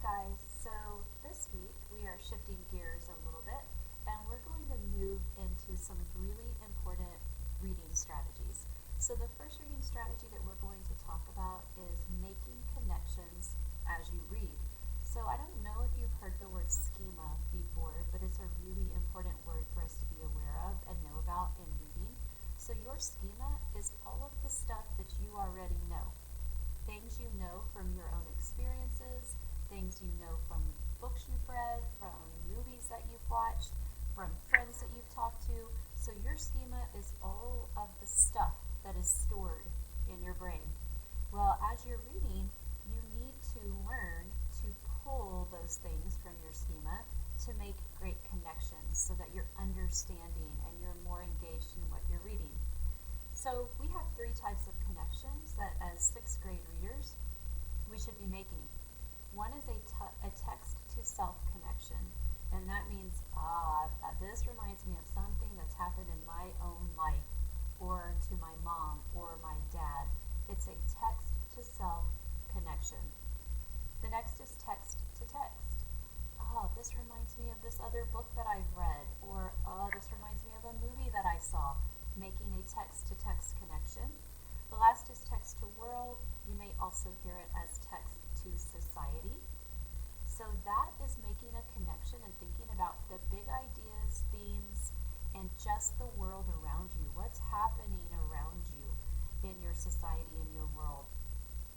guys, so this week we are shifting gears a little bit and we're going to move into some really important reading strategies. So the first reading strategy that we're going to talk about is making connections as you read. So I don't know if you've heard the word schema before, but it's a really important word for us to be aware of and know about in reading. So your schema is all of the stuff that you already know. Things you know from your own experiences, things you know from books you've read, from movies that you've watched, from friends that you've talked to. So your schema is all of the stuff that is stored in your brain. Well, as you're reading, you need to learn to pull those things from your schema to make great connections so that you're understanding and you're more engaged in what you're reading. So we have three types of connections that as sixth grade readers we should be making. One is a text to self connection, and that means, this reminds me of something that's happened in my own life, or to my mom or my dad. It's a text to self connection. The next is text to text. This reminds me of this other book that I've read, or this reminds me of a movie that I saw, making a text-to-text connection. The last is text to world. You may also hear it as text to society. So that is making a connection and thinking about the big ideas, themes, and just the world around you. What's happening around you in your society, in your world.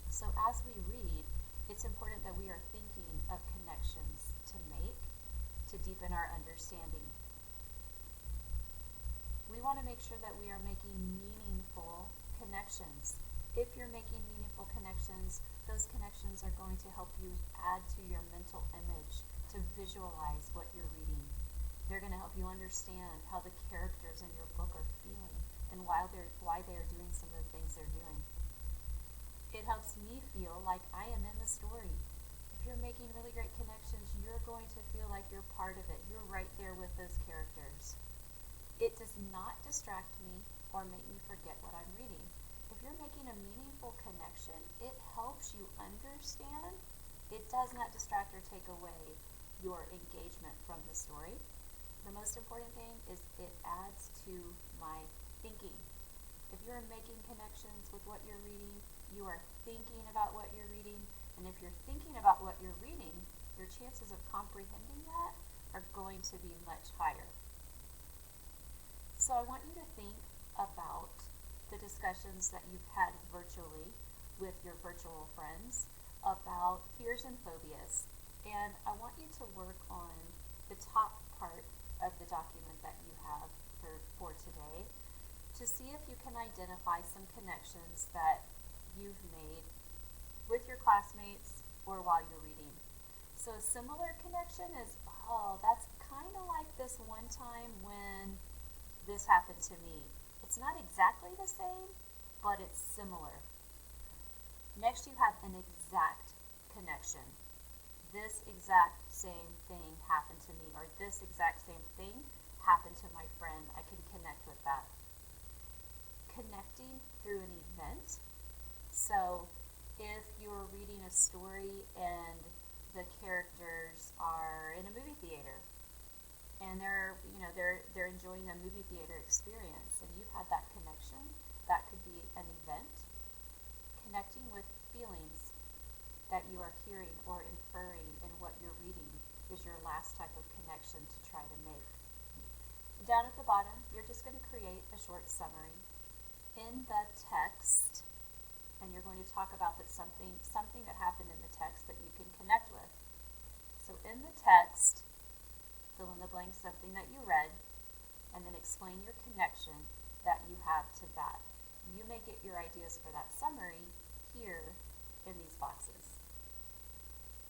So as we read, it's important that we are thinking of connections to make to deepen our understanding. We want to make sure that we are making meaningful connections. If you're making meaningful connections, those connections are going to help you add to your mental image to visualize what you're reading. They're going to help you understand how the characters in your book are feeling and why they are doing some of the things they're doing. It helps me feel like I am in the story. If you're making really great connections, you're going to feel like you're part of it. You're right there with those characters. It does not distract me or make me forget what I'm reading. If you're making a meaningful connection, it helps you understand. It does not distract or take away your engagement from the story. The most important thing is it adds to my thinking. If you're making connections with what you're reading, you are thinking about what you're reading, and if you're thinking about what you're reading, your chances of comprehending that are going to be much higher. So I want you to think about the discussions that you've had virtually with your virtual friends about fears and phobias. And I want you to work on the top part of the document that you have for today to see if you can identify some connections that you've made with your classmates or while you're reading. So a similar connection is, that's kind of like this one time when this happened to me. It's not exactly the same, but it's similar. Next, you have an exact connection. This exact same thing happened to me, or this exact same thing happened to my friend. I can connect with that. Connecting through an event. So if you're reading a story and the characters are in a movie theater, and they're enjoying a movie theater experience, and you've had that connection. That could be an event. Connecting with feelings that you are hearing or inferring in what you're reading is your last type of connection to try to make. Down at the bottom, you're just going to create a short summary in the text, and you're going to talk about something that happened in the text that you can connect with. So in the text, fill in the blank something that you read, and then explain your connection that you have to that. You may get your ideas for that summary here in these boxes.